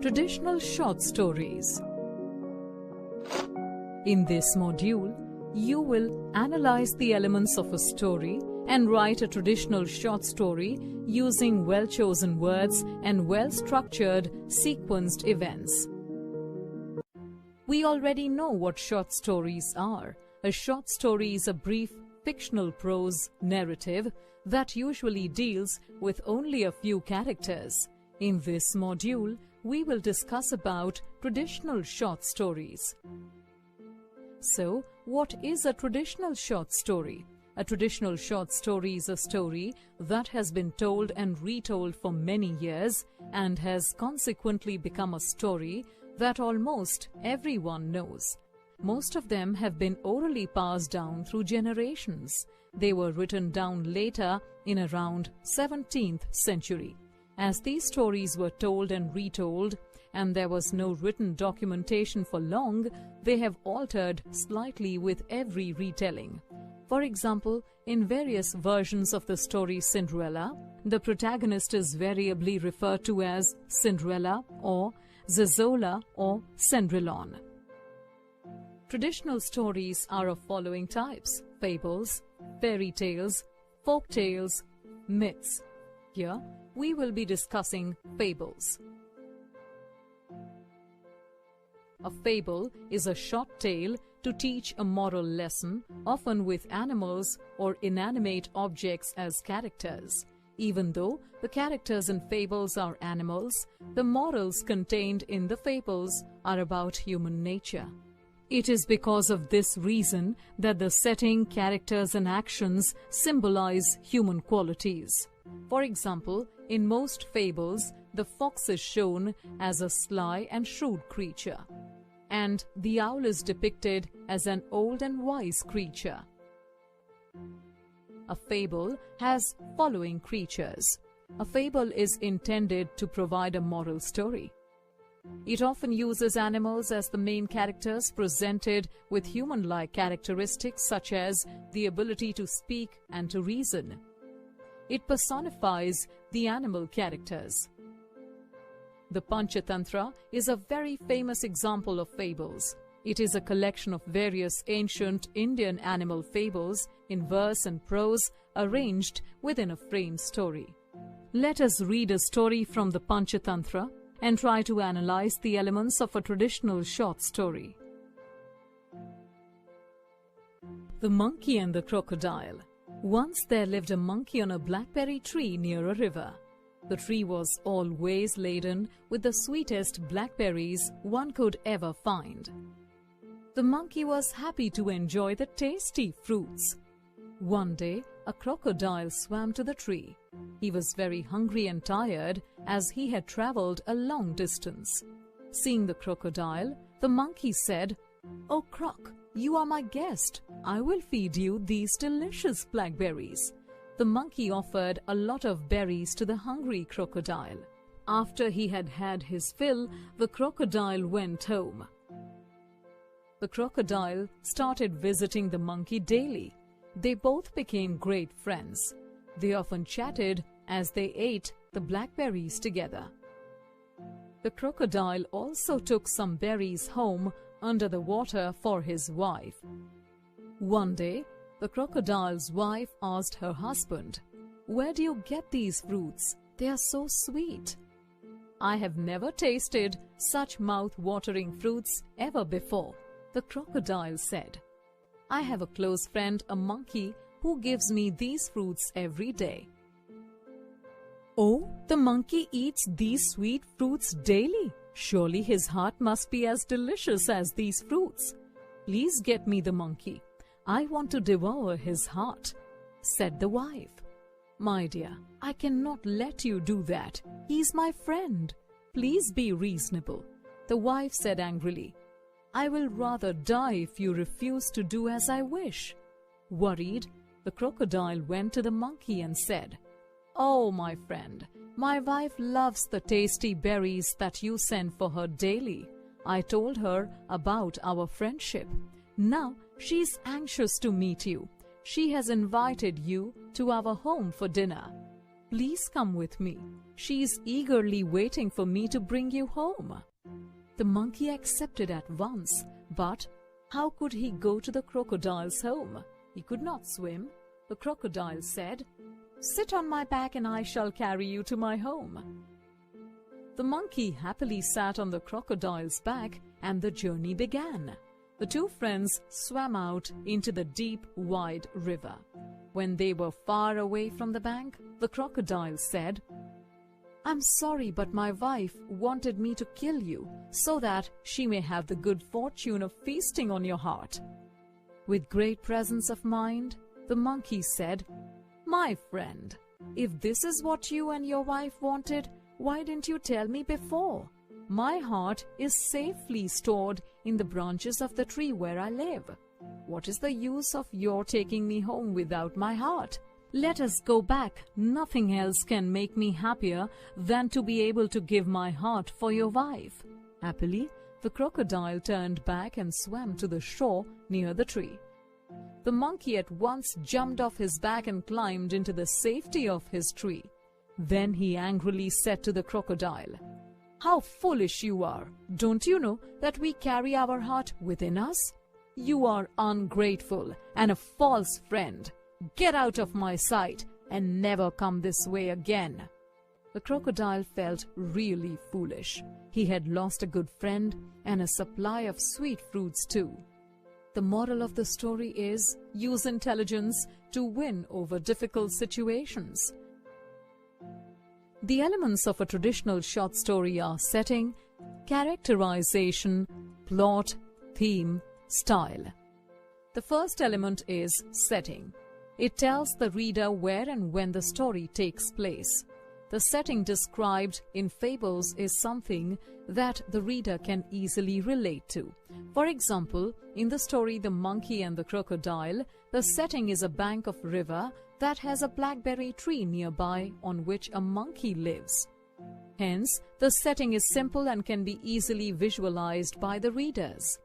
Traditional short stories. In this module, you will analyze the elements of a story and write a traditional short story using well-chosen words and well-structured, sequenced events. We already know what short stories are. A short story is a brief, fictional prose narrative that usually deals with only a few characters. In this module, we will discuss about traditional short stories. So, what is a traditional short story? A traditional short story is a story that has been told and retold for many years and has consequently become a story that almost everyone knows. Most of them have been orally passed down through generations. They were written down later in around 17th century. As these stories were told and retold, and there was no written documentation for long, they have altered slightly with every retelling. For example, in various versions of the story Cinderella, the protagonist is variably referred to as Cinderella or Zazola or Cendrillon. Traditional stories are of following types: fables, fairy tales, folk tales, myths. Here, we will be discussing fables. A fable is a short tale to teach a moral lesson, often with animals or inanimate objects as characters. Even though the characters in fables are animals, the morals contained in the fables are about human nature. It is because of this reason that the setting, characters, and actions symbolize human qualities. For example, in most fables, the fox is shown as a sly and shrewd creature, and the owl is depicted as an old and wise creature. A fable has following creatures. A fable is intended to provide a moral story. It often uses animals as the main characters, presented with human-like characteristics such as the ability to speak and to reason. It personifies the animal characters. The Panchatantra is a very famous example of fables. It is a collection of various ancient Indian animal fables in verse and prose arranged within a framed story. Let us read a story from the Panchatantra and try to analyze the elements of a traditional short story. The Monkey and the Crocodile. Once there lived a monkey on a blackberry tree near a river. The tree was always laden with the sweetest blackberries one could ever find. The monkey was happy to enjoy the tasty fruits. One day, a crocodile swam to the tree. He was very hungry and tired as he had traveled a long distance. Seeing the crocodile, the monkey said, "Oh, Croc, you are my guest. I will feed you these delicious blackberries." The monkey offered a lot of berries to the hungry crocodile. After he had had his fill, the crocodile went home. The crocodile started visiting the monkey daily. They both became great friends. They often chatted as they ate the blackberries together. The crocodile also took some berries home under the water for his wife. One day, the crocodile's wife asked her husband, "Where do you get these fruits? They are so sweet." "I have never tasted such mouth-watering fruits ever before," the crocodile said. "I have a close friend, a monkey, who gives me these fruits every day." "Oh, the monkey eats these sweet fruits daily. Surely his heart must be as delicious as these fruits. Please get me the monkey. I want to devour his heart," said the wife. "My dear, I cannot let you do that. He's my friend. Please be reasonable," the wife said angrily. "I will rather die if you refuse to do as I wish." Worried, the crocodile went to the monkey and said, "Oh, my friend, my wife loves the tasty berries that you send for her daily. I told her about our friendship. Now she's anxious to meet you. She has invited you to our home for dinner." Please come with me. She is eagerly waiting for me to bring you home." The monkey accepted at once, but how could he go to the crocodile's home? He could not swim. The crocodile said, "Sit on my back and I shall carry you to my home." The monkey happily sat on the crocodile's back and the journey began. The two friends swam out into the deep, wide river. When they were far away from the bank, the crocodile said, "I'm sorry, but my wife wanted me to kill you so that she may have the good fortune of feasting on your heart." With great presence of mind, the monkey said, "My friend, if this is what you and your wife wanted, why didn't you tell me before? My heart is safely stored in the branches of the tree where I live. What is the use of your taking me home without my heart? Let us go back. Nothing else can make me happier than to be able to give my heart for your wife." Happily, the crocodile turned back and swam to the shore near the tree. The monkey at once jumped off his back and climbed into the safety of his tree. Then he angrily said to the crocodile, "How foolish you are! Don't you know that we carry our heart within us? You are ungrateful and a false friend. Get out of my sight and never come this way again." The crocodile felt really foolish. He had lost a good friend and a supply of sweet fruits too. The moral of the story is, use intelligence to win over difficult situations. The elements of a traditional short story are setting, characterization, plot, theme, style. The first element is setting. It tells the reader where and when the story takes place. The setting described in fables is something that the reader can easily relate to. For example, in the story The Monkey and the Crocodile, the setting is a bank of river that has a blackberry tree nearby on which a monkey lives. Hence, the setting is simple and can be easily visualized by the readers.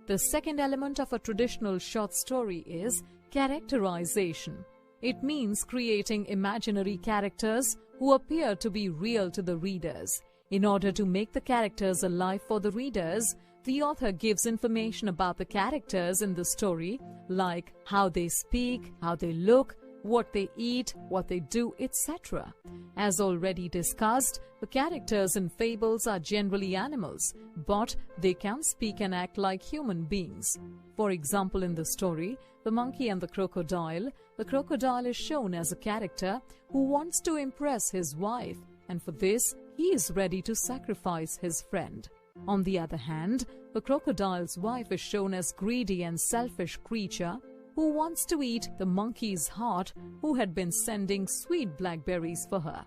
The second element of a traditional short story is characterization. It means creating imaginary characters who appear to be real to the readers. In order to make the characters alive for the readers, the author gives information about the characters in the story, like how they speak, how they look, what they eat, what they do, etc. As already discussed, the characters in fables are generally animals, but they can speak and act like human beings. For example, in the story, The Monkey and the Crocodile is shown as a character who wants to impress his wife, and for this, he is ready to sacrifice his friend. On the other hand, the crocodile's wife is shown as greedy and selfish creature who wants to eat the monkey's heart, who had been sending sweet blackberries for her.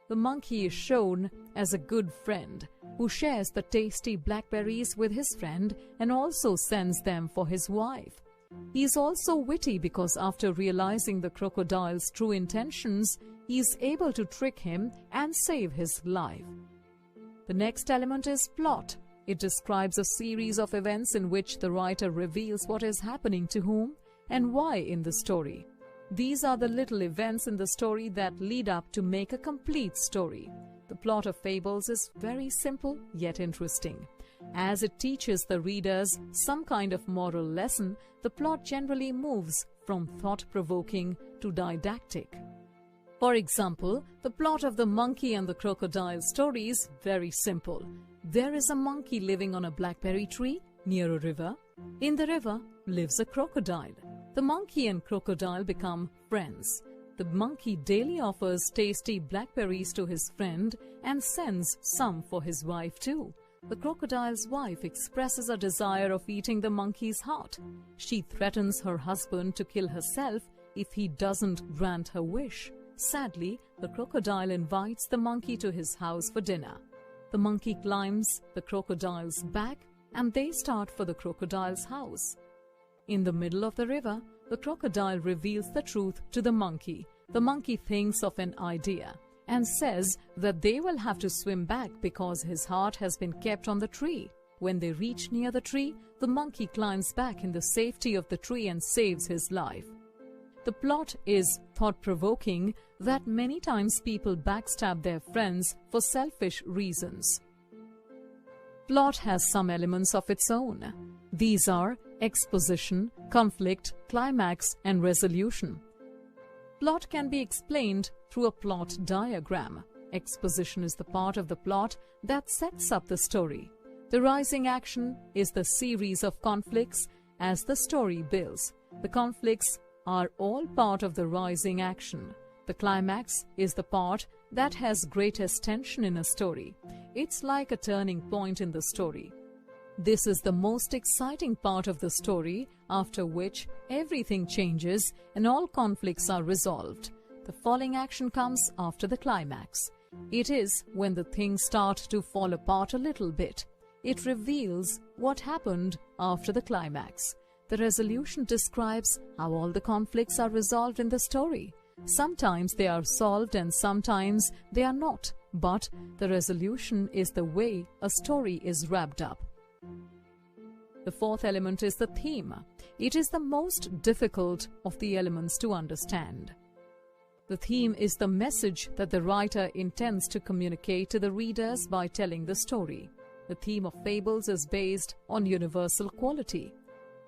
The monkey is shown as a good friend who shares the tasty blackberries with his friend and also sends them for his wife. He is also witty because after realizing the crocodile's true intentions, he is able to trick him and save his life. The next element is plot. It describes a series of events in which the writer reveals what is happening to whom and why in the story. These are the little events in the story that lead up to make a complete story. The plot of fables is very simple yet interesting. As it teaches the readers some kind of moral lesson, the plot generally moves from thought-provoking to didactic. For example, the plot of The Monkey and the Crocodile story is very simple. There is a monkey living on a blackberry tree near a river. In the river lives a crocodile. The monkey and crocodile become friends. The monkey daily offers tasty blackberries to his friend and sends some for his wife too. The crocodile's wife expresses a desire of eating the monkey's heart. She threatens her husband to kill herself if he doesn't grant her wish. Sadly, the crocodile invites the monkey to his house for dinner. The monkey climbs the crocodile's back and they start for the crocodile's house. In the middle of the river, the crocodile reveals the truth to the monkey. The monkey thinks of an idea and says that they will have to swim back because his heart has been kept on the tree. When they reach near the tree, the monkey climbs back in the safety of the tree and saves his life. The plot is thought-provoking that many times people backstab their friends for selfish reasons. Plot has some elements of its own. These are exposition, conflict, climax, and resolution. Plot can be explained through a plot diagram. Exposition is the part of the plot that sets up the story. The rising action is the series of conflicts as the story builds. The conflicts are all part of the rising action. The climax is the part that has greatest tension in a story. It's like a turning point in the story. This is the most exciting part of the story, after which everything changes and all conflicts are resolved. The falling action comes after the climax. It is when the things start to fall apart a little bit. It reveals what happened after the climax. The resolution describes how all the conflicts are resolved in the story. Sometimes they are solved and sometimes they are not, but the resolution is the way a story is wrapped up. The fourth element is the theme. It is the most difficult of the elements to understand. The theme is the message that the writer intends to communicate to the readers by telling the story. The theme of fables is based on universal quality.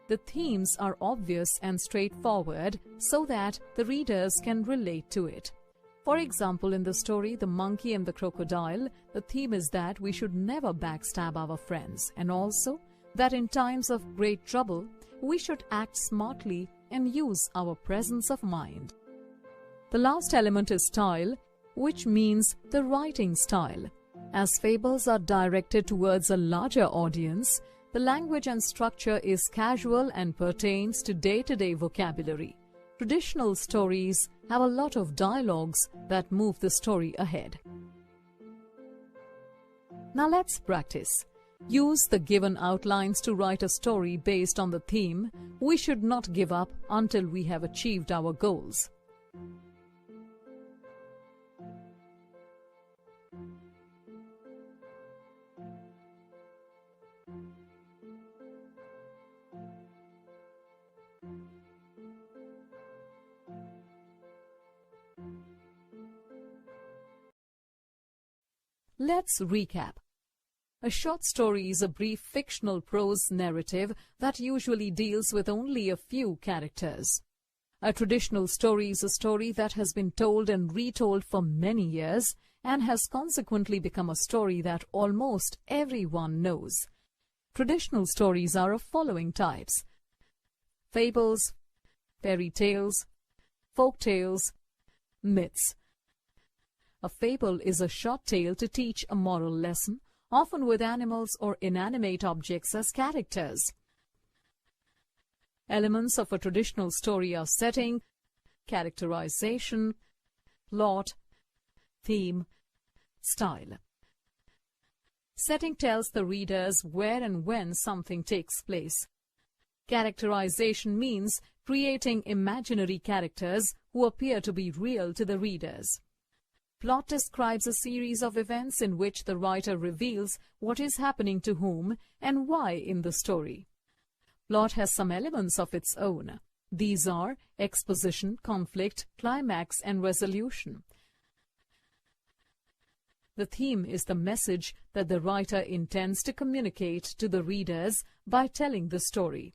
The themes are obvious and straightforward so that the readers can relate to it. For example, in the story The Monkey and the Crocodile, the theme is that we should never backstab our friends, and also that in times of great trouble, we should act smartly and use our presence of mind. The last element is style, which means the writing style. As fables are directed towards a larger audience, the language and structure is casual and pertains to day-to-day vocabulary. Traditional stories have a lot of dialogues that move the story ahead. Now let's practice. Use the given outlines to write a story based on the theme. We should not give up until we have achieved our goals. Let's recap. A short story is a brief fictional prose narrative that usually deals with only a few characters. A traditional story is a story that has been told and retold for many years and has consequently become a story that almost everyone knows. Traditional stories are of following types: fables, fairy tales, folk tales, myths. A fable is a short tale to teach a moral lesson, often with animals or inanimate objects as characters. Elements of a traditional story are setting, characterization, plot, theme, style. Setting tells the readers where and when something takes place. Characterization means creating imaginary characters who appear to be real to the readers. Plot describes a series of events in which the writer reveals what is happening to whom and why in the story. Plot has some elements of its own. These are exposition, conflict, climax, and resolution. The theme is the message that the writer intends to communicate to the readers by telling the story.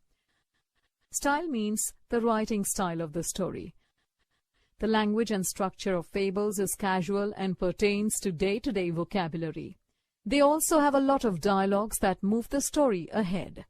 Style means the writing style of the story. The language and structure of fables is casual and pertains to day-to-day vocabulary. They also have a lot of dialogues that move the story ahead.